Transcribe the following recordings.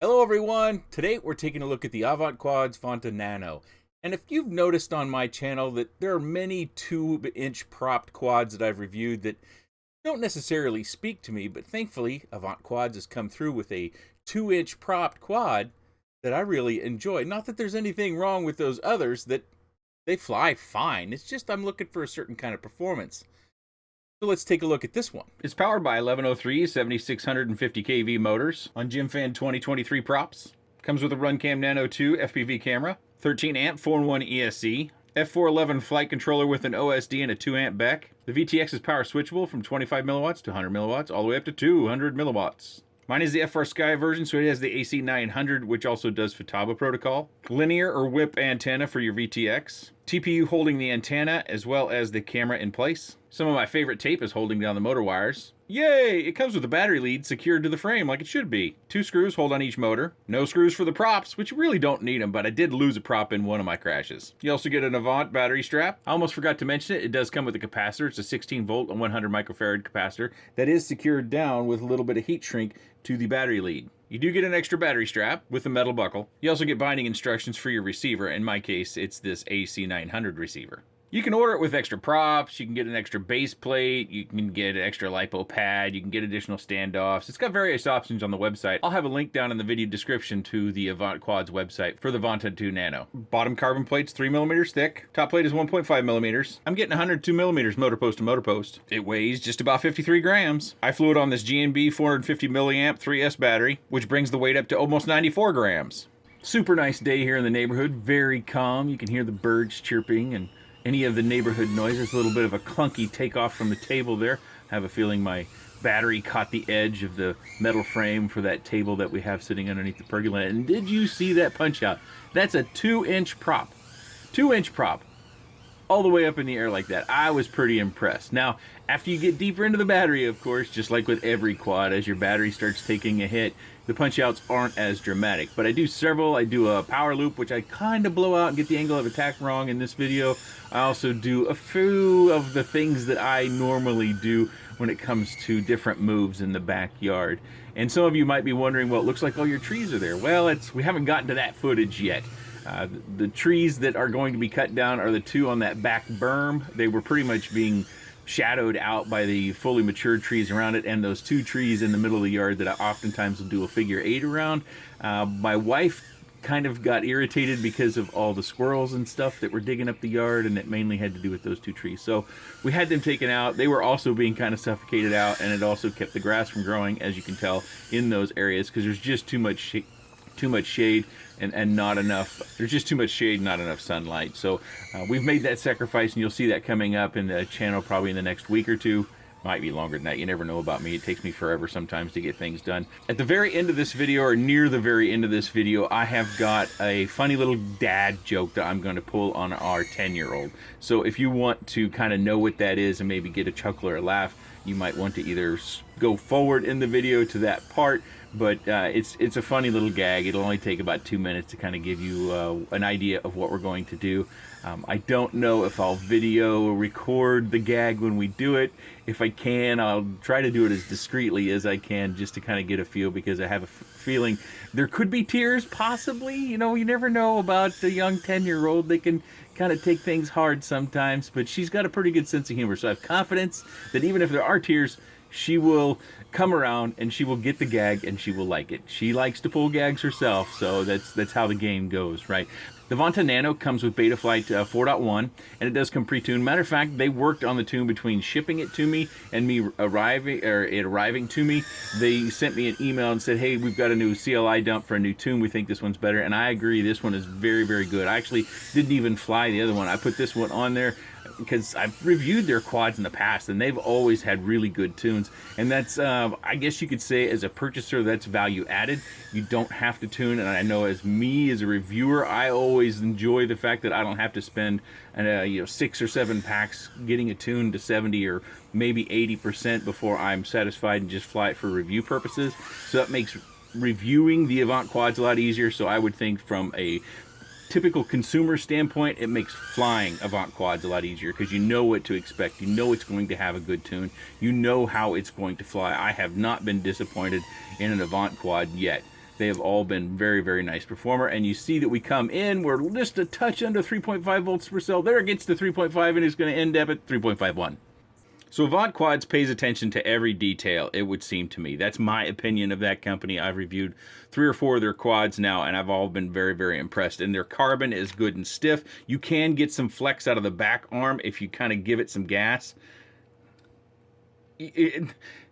Hello everyone! Today we're taking a look at the Avant Quad's Vanta Nano. And if you've noticed on my channel that there are many 2-inch propped quads that I've reviewed that don't necessarily speak to me, but thankfully Avant Quads has come through with a 2-inch propped quad that I really enjoy. Not that there's anything wrong with those others, that they fly fine. It's just I'm looking for a certain kind of performance. So let's take a look at this one. It's powered by 1103 7650 kV motors on GymFan 2023 props. Comes with a Runcam Nano 2 FPV camera, 13 amp 4-in-1 ESC, F411 flight controller with an OSD and a 2 amp BEC. The VTX is power switchable from 25 milliwatts to 100 milliwatts, all the way up to 200 milliwatts. Mine is the FR Sky version, so it has the AC900, which also does Futaba protocol. Linear or whip antenna for your VTX. TPU holding the antenna as well as the camera in place. Some of my favorite tape is holding down the motor wires. Yay! It comes with a battery lead secured to the frame like it should be. 2 screws hold on each motor. No screws for the props, which you really don't need them, but I did lose a prop in one of my crashes. You also get an Avant battery strap. I almost forgot to mention it. It does come with a capacitor. It's a 16 volt and 100 microfarad capacitor that is secured down with a little bit of heat shrink to the battery lead. You do get an extra battery strap with a metal buckle. You also get binding instructions for your receiver. In my case, it's this AC900 receiver. You can order it with extra props, you can get an extra base plate, you can get an extra lipo pad, you can get additional standoffs. It's got various options on the website. I'll have a link down in the video description to the Avant Quad's website for the Vanta 2 Nano. Bottom carbon plate's 3 millimeters thick. Top plate is 1.5 millimeters. I'm getting 102 millimeters motor post to motor post. It weighs just about 53 grams. I flew it on this GNB 450 milliamp 3S battery, which brings the weight up to almost 94 grams. Super nice day here in the neighborhood, very calm. You can hear the birds chirping and any of the neighborhood noises. A little bit of a clunky takeoff from the table there. I have a feeling my battery caught the edge of the metal frame for that table that we have sitting underneath the pergola. And did you see that punch out? That's a 2-inch prop. 2-inch prop. All the way up in the air like that. I was pretty impressed. Now, after you get deeper into the battery, of course, just like with every quad, as your battery starts taking a hit, the punch outs aren't as dramatic. But I do several. I do a power loop, which I kind of blow out and get the angle of attack wrong in this video. I also do a few of the things that I normally do when it comes to different moves in the backyard. And some of you might be wondering, well, it looks like all your trees are there. Well, we haven't gotten to that footage yet. The trees that are going to be cut down are the 2 on that back berm. They were pretty much being shadowed out by the fully matured trees around it, and those 2 trees in the middle of the yard that I oftentimes will do a figure 8 around. My wife kind of got irritated because of all the squirrels and stuff that were digging up the yard, and it mainly had to do with those 2 trees. So we had them taken out. They were also being kind of suffocated out, and it also kept the grass from growing, as you can tell, in those areas, because there's just too much shade and not enough. There's just too much shade, not enough sunlight. So we've made that sacrifice, and you'll see that coming up in the channel probably in the next week or 2. Might be longer than that. You never know about me. It takes me forever sometimes to get things done. At the very end of this video, or near the very end of this video, I have got a funny little dad joke that I'm going to pull on our 10-year-old. So if you want to kind of know what that is and maybe get a chuckle or a laugh, you might want to either go forward in the video to that part, but it's a funny little gag. It'll only take about 2 minutes to kind of give you an idea of what we're going to do. I don't know if I'll video record the gag when we do it. If I can, I'll try to do it as discreetly as I can, just to kind of get a feel, because I have a feeling there could be tears, possibly. You know, you never know about the young 10-year-old. They can kind of take things hard sometimes, but she's got a pretty good sense of humor, so I have confidence that even if there are tears, she will come around and she will get the gag and she will like it. She likes to pull gags herself, so that's how the game goes, right? The Vanta Nano comes with Betaflight 4.1, and it does come pre-tuned. Matter of fact, they worked on the tune between shipping it to me and me arriving to me. They sent me an email and said, hey, we've got a new CLI dump for a new tune. We think this one's better, and I agree. This one is very, very good. I actually didn't even fly the other one. I put this one on there because I've reviewed their quads in the past, and they've always had really good tunes. And that's, I guess you could say, as a purchaser, that's value added. You don't have to tune, and I know as me, as a reviewer, I always enjoy the fact that I don't have to spend 6 or 7 packs getting a tune to 70 or maybe 80% before I'm satisfied and just fly it for review purposes. So that makes reviewing the Avant quads a lot easier. So I would think from a typical consumer standpoint, it makes flying Avant quads a lot easier, because you know what to expect. You know it's going to have a good tune. You know how it's going to fly. I have not been disappointed in an Avant quad yet. They have all been very, very nice performer. And you see that we come in, we're just a touch under 3.5 volts per cell. There it gets to 3.5 and it's going to end up at 3.51. So Avant Quads pays attention to every detail, it would seem to me. That's my opinion of that company. I've reviewed 3 or 4 of their quads now, and I've all been very, very impressed. And their carbon is good and stiff. You can get some flex out of the back arm if you kind of give it some gas.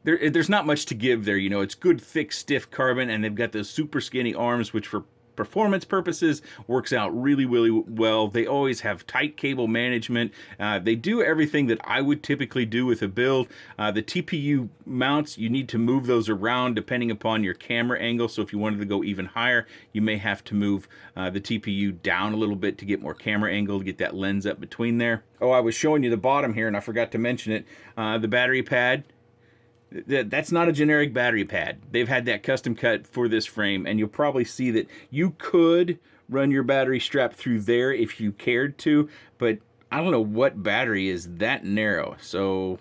There's not much to give there, you know. It's good, thick, stiff carbon, and they've got those super skinny arms, which for performance purposes works out really, really well. They always have tight cable management. They do everything that I would typically do with a build. The TPU mounts, you need to move those around depending upon your camera angle. So if you wanted to go even higher, you may have to move the TPU down a little bit to get more camera angle, to get that lens up between there. Oh, I was showing you the bottom here and I forgot to mention it. The battery pad, that's not a generic battery pad. They've had that custom cut for this frame, and you'll probably see that you could run your battery strap through there if you cared to, but I don't know what battery is that narrow, so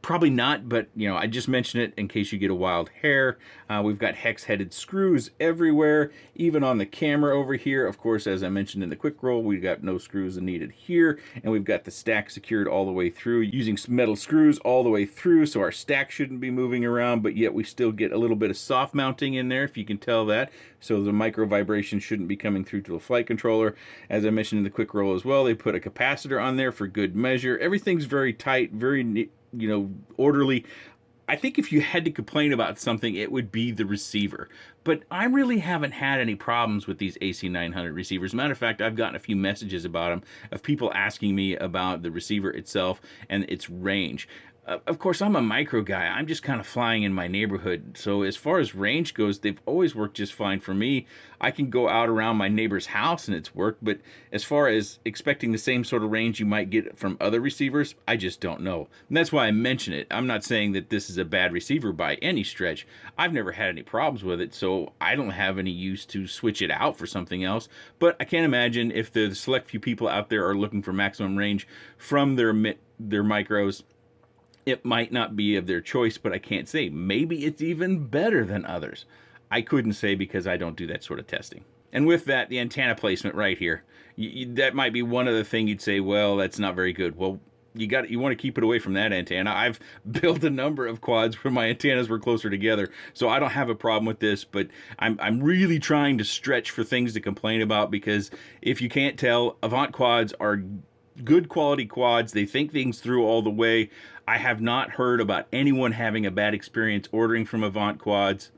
probably not, but you know, I just mentioned it in case you get a wild hair. We've got hex-headed screws everywhere, even on the camera over here. Of course, as I mentioned in the quick roll, we've got no screws needed here, and we've got the stack secured all the way through using metal screws all the way through, so our stack shouldn't be moving around, but yet we still get a little bit of soft mounting in there, if you can tell that, so the micro vibration shouldn't be coming through to the flight controller. As I mentioned in the quick roll as well, they put a capacitor on there for good measure. Everything's very tight, very neat, you know, orderly. I think if you had to complain about something, it would be the receiver. But I really haven't had any problems with these AC900 receivers. Matter of fact, I've gotten a few messages about them of people asking me about the receiver itself and its range. Of course, I'm a micro guy. I'm just kind of flying in my neighborhood. So as far as range goes, they've always worked just fine for me. I can go out around my neighbor's house and it's worked. But as far as expecting the same sort of range you might get from other receivers, I just don't know. And that's why I mention it. I'm not saying that this is a bad receiver by any stretch. I've never had any problems with it, so I don't have any use to switch it out for something else. But I can't imagine if the select few people out there are looking for maximum range from their micros, it might not be of their choice, but I can't say. Maybe it's even better than others. I couldn't say because I don't do that sort of testing. And with that, the antenna placement right here, that might be one other thing you'd say, well, that's not very good. Well, you want to keep it away from that antenna. I've built a number of quads where my antennas were closer together, so I don't have a problem with this, but I'm really trying to stretch for things to complain about, because if you can't tell, Avant quads are good quality quads. They think things through all the way. I have not heard about anyone having a bad experience ordering from Avant quads.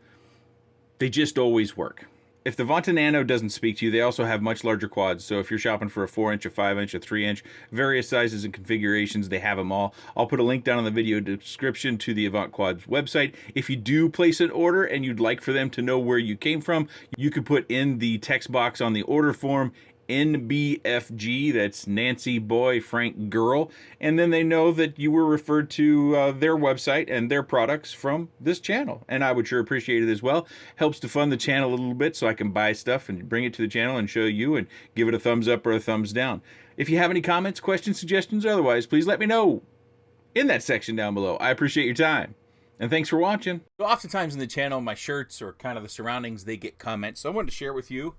They just always work. If the Vanta Nano doesn't speak to you, they also have much larger quads. So if you're shopping for a 4-inch, a 5-inch, a 3-inch, various sizes and configurations, they have them all. I'll put a link down in the video description to the Avant Quads website. If you do place an order and you'd like for them to know where you came from, you could put in the text box on the order form NBFG, that's Nancy Boy Frank Girl, and then they know that you were referred to their website and their products from this channel, and I would sure appreciate it as well. Helps to fund the channel a little bit so I can buy stuff and bring it to the channel and show you and give it a thumbs up or a thumbs down. If you have any comments, questions, suggestions, or otherwise, please let me know in that section down below. I appreciate your time. And thanks for watching. So oftentimes in the channel, my shirts or kind of the surroundings, they get comments. So I wanted to share with you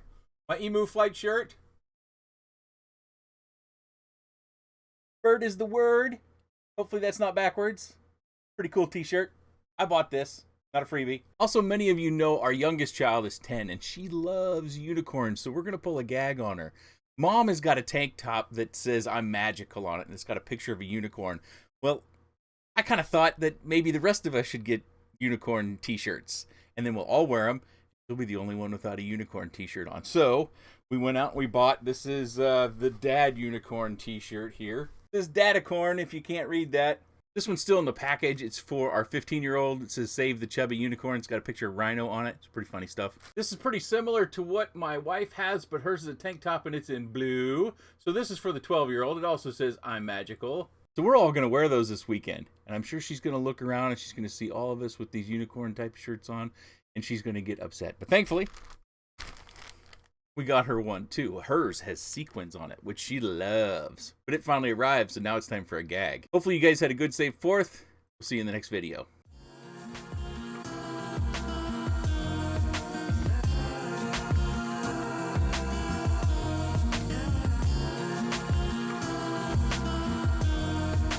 my Emu Flight shirt. Bird is the word. Hopefully that's not backwards. Pretty cool t-shirt. I bought this. Not a freebie. Also, many of you know our youngest child is 10 and she loves unicorns, so we're going to pull a gag on her. Mom has got a tank top that says I'm magical on it, and it's got a picture of a unicorn. Well, I kind of thought that maybe the rest of us should get unicorn t-shirts, and then we'll all wear them. She'll be the only one without a unicorn t-shirt on. So we went out and we bought, this is the dad unicorn t-shirt here. This is Dadacorn, if you can't read that. This one's still in the package. It's for our 15-year-old. It says Save the Chubby Unicorn. It's got a picture of Rhino on it. It's pretty funny stuff. This is pretty similar to what my wife has, but hers is a tank top and it's in blue. So this is for the 12-year-old. It also says I'm magical. So we're all going to wear those this weekend. And I'm sure she's going to look around and she's going to see all of us with these unicorn type shirts on. And she's going to get upset. But thankfully, we got her one too. Hers has sequins on it, which she loves. But it finally arrived, so now it's time for a gag. Hopefully you guys had a good safe 4th. We'll see you in the next video.